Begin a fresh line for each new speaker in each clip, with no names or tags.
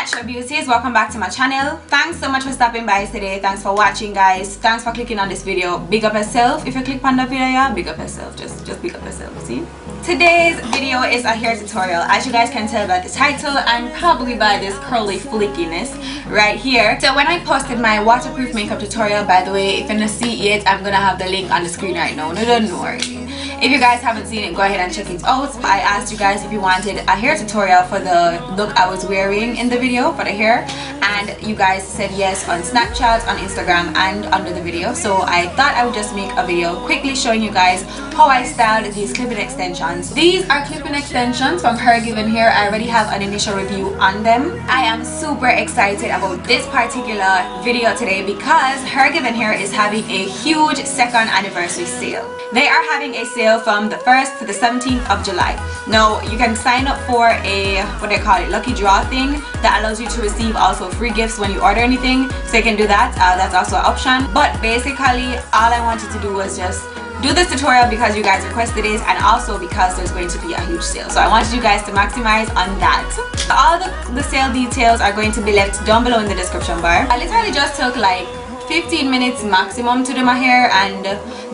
natural beauties, welcome back to my channel. Thanks so much for stopping by today. Thanks for watching, guys. Thanks for clicking on this video. Big up yourself. If you click on the video, yeah, big up yourself. Just big up yourself. See, today's video is a hair tutorial, as you guys can tell by the title and probably by this curly flickiness right here. So when I posted my waterproof makeup tutorial, by the way, if you're not see it, I'm gonna have the link on the screen right now. No, don't worry. If you guys haven't seen it, go ahead and check it out. I asked you guys if you wanted a hair tutorial for the look I was wearing in the video for the hair, and you guys said yes on Snapchat, on Instagram, and under the video. So I thought I would just make a video quickly showing you guys how I styled these clip-in extensions. These are clip-in extensions from Hergivenhair. I already have an initial review on them. I am super excited about this particular video today because Hergivenhair is having a huge 2nd anniversary sale. They are having a sale from the 1st to the 17th of July. Now you can sign up for a, what they call it, lucky draw thing that allows you to receive also free gifts when you order anything. So you can do that. That's also an option. But basically all I wanted to do was just do this tutorial because you guys requested it, and also because there's going to be a huge sale. So I wanted you guys to maximize on that. So all the sale details are going to be left down below in the description bar. I literally just took like 15 minutes maximum to do my hair, and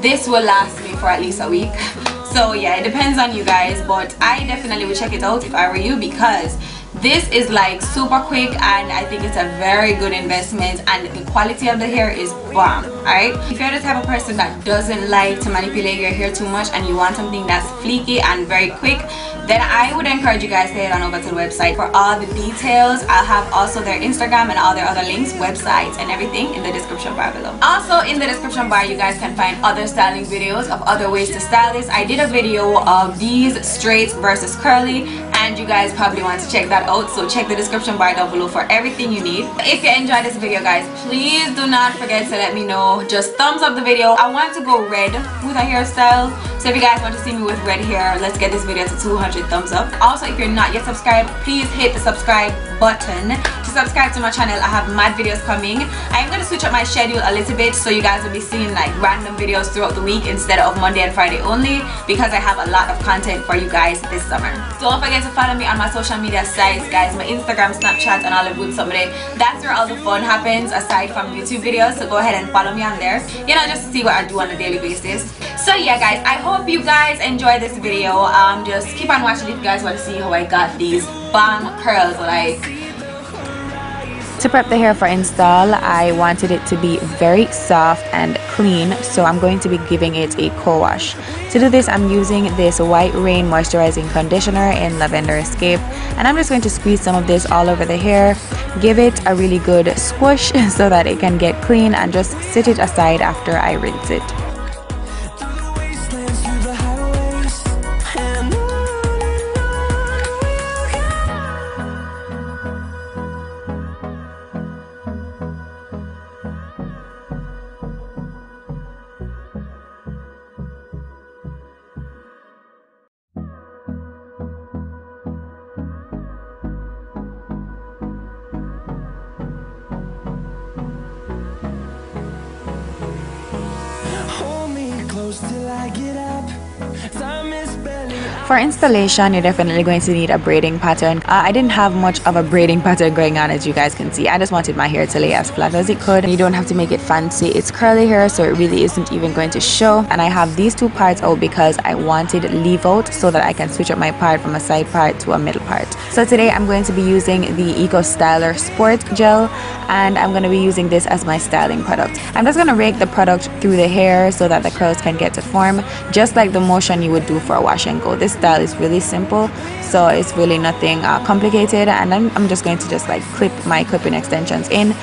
this will last me for at least a week. So yeah, it depends on you guys, but I definitely would check it out if I were you, because this is like super quick and I think it's a very good investment, and the quality of the hair is bomb. Alright, if you're the type of person that doesn't like to manipulate your hair too much and you want something that's fleeky and very quick, then I would encourage you guys to head on over to the website for all the details. I'll have also their Instagram and all their other links, websites, and everything in the description bar below. Also in the description bar you guys can find other styling videos of other ways to style this. I did a video of these straight versus curly, and you guys probably want to check that out, so check the description bar down below for everything you need. If you enjoyed this video, guys, please do not forget to let me know. Just thumbs up the video. I want to go red with a hairstyle, so if you guys want to see me with red hair, let's get this video to 200 thumbs up. Also, if you're not yet subscribed, please hit the subscribe button to subscribe to my channel. I have mad videos coming. I'm going to switch up my schedule a little bit, so you guys will be seeing like random videos throughout the week instead of Monday and Friday only, because I have a lot of content for you guys this summer. Don't forget to follow me on my social media sites, guys, my Instagram, Snapchat, and all the good stuff there. That's where all the fun happens aside from YouTube videos, so go ahead and follow me on there, you know, just to see what I do on a daily basis. So yeah, guys, I hope you guys enjoy this video. Just keep on watching if you guys want to see how I got these bomb curls. Like, to prep the hair for install, I wanted it to be very soft and clean, so I'm going to be giving it a co-wash. To do this, I'm using this White Rain moisturizing conditioner in Lavender Escape, and I'm just going to squeeze some of this all over the hair, give it a really good squish so that it can get clean, and just sit it aside after I rinse it. For installation, you're definitely going to need a braiding pattern. I didn't have much of a braiding pattern going on, as you guys can see. I just wanted my hair to lay as flat as it could. You don't have to make it fancy. It's curly hair, so it really isn't even going to show. And I have these two parts out because I wanted leave out so that I can switch up my part from a side part to a middle part. So today I'm going to be using the Eco Styler Sport Gel, and I'm going to be using this as my styling product. I'm just going to rake the product through the hair so that the curls can get to form, just like the motion you would do for a wash and go. This style is really simple, so it's really nothing complicated, and I'm just going to just like clip my clip-in extensions in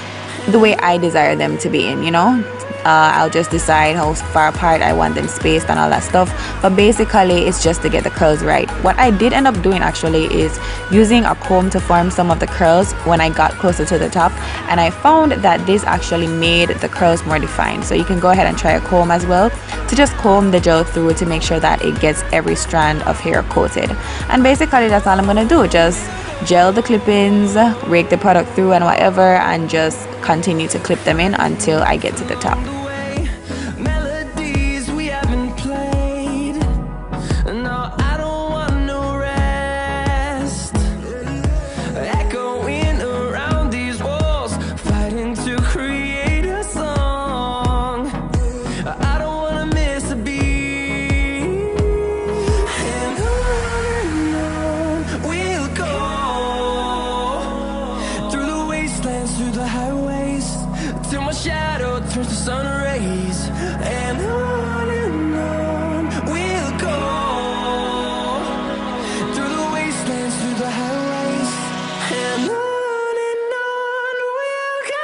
the way I desire them to be in, you know. I'll just decide how far apart I want them spaced and all that stuff, but basically it's just to get the curls right. What I did end up doing actually is using a comb to form some of the curls when I got closer to the top, and I found that this actually made the curls more defined. So you can go ahead and try a comb as well to just comb the gel through to make sure that it gets every strand of hair coated. And basically that's all I'm gonna do, just gel the clip-ins, rake the product through and whatever, and just continue to clip them in until I get to the top. Echoing around
turns to sun rays, and on we'll go through the wastelands, through the highways, and on we'll go.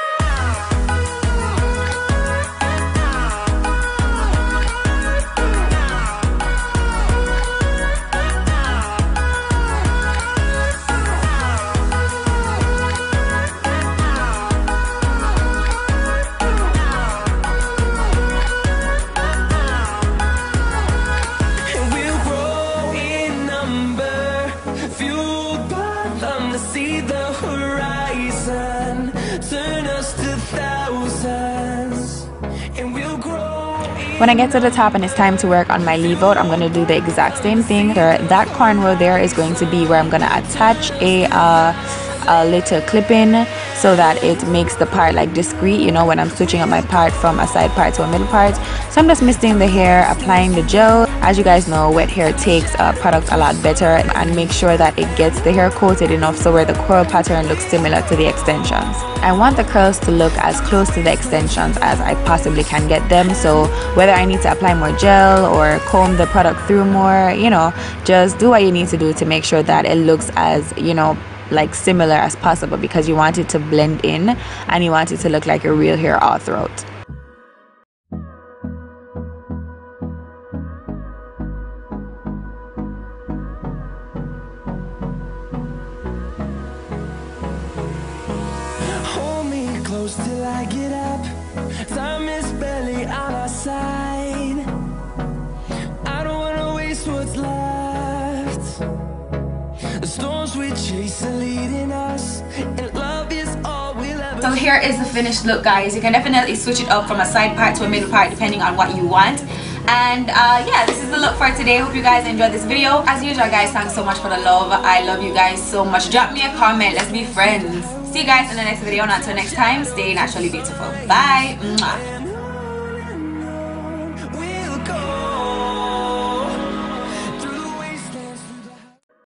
See the horizon, turn us to thousands, and we'll grow.
When I get to the top and it's time to work on my leave out, I'm going to do the exact same thing. That cornrow there is going to be where I'm going to attach a little clip-in so that it makes the part like discreet, you know, when I'm switching up my part from a side part to a middle part. So I'm just misting the hair, applying the gel. As you guys know, wet hair takes product a lot better, and make sure that it gets the hair coated enough so where the curl pattern looks similar to the extensions. I want the curls to look as close to the extensions as I possibly can get them, so whether I need to apply more gel or comb the product through more, you know, just do what you need to do to make sure that it looks as, you know, like similar as possible, because you want it to blend in and you want it to look like your real hair all throughout.
Hold me close till I get up. Time is barely on our side. I don't wanna waste what's left. The storms we chase are leading us, and love is all we'll ever.
So here is the finished look, guys. You can definitely switch it up from a side part to a middle part depending on what you want. And yeah, this is the look for today. Hope you guys enjoyed this video. As usual, guys, thanks so much for the love. I love you guys so much. Drop me a comment. Let's be friends. See you guys in the next video, and until next time, stay naturally beautiful. Bye. Mwah.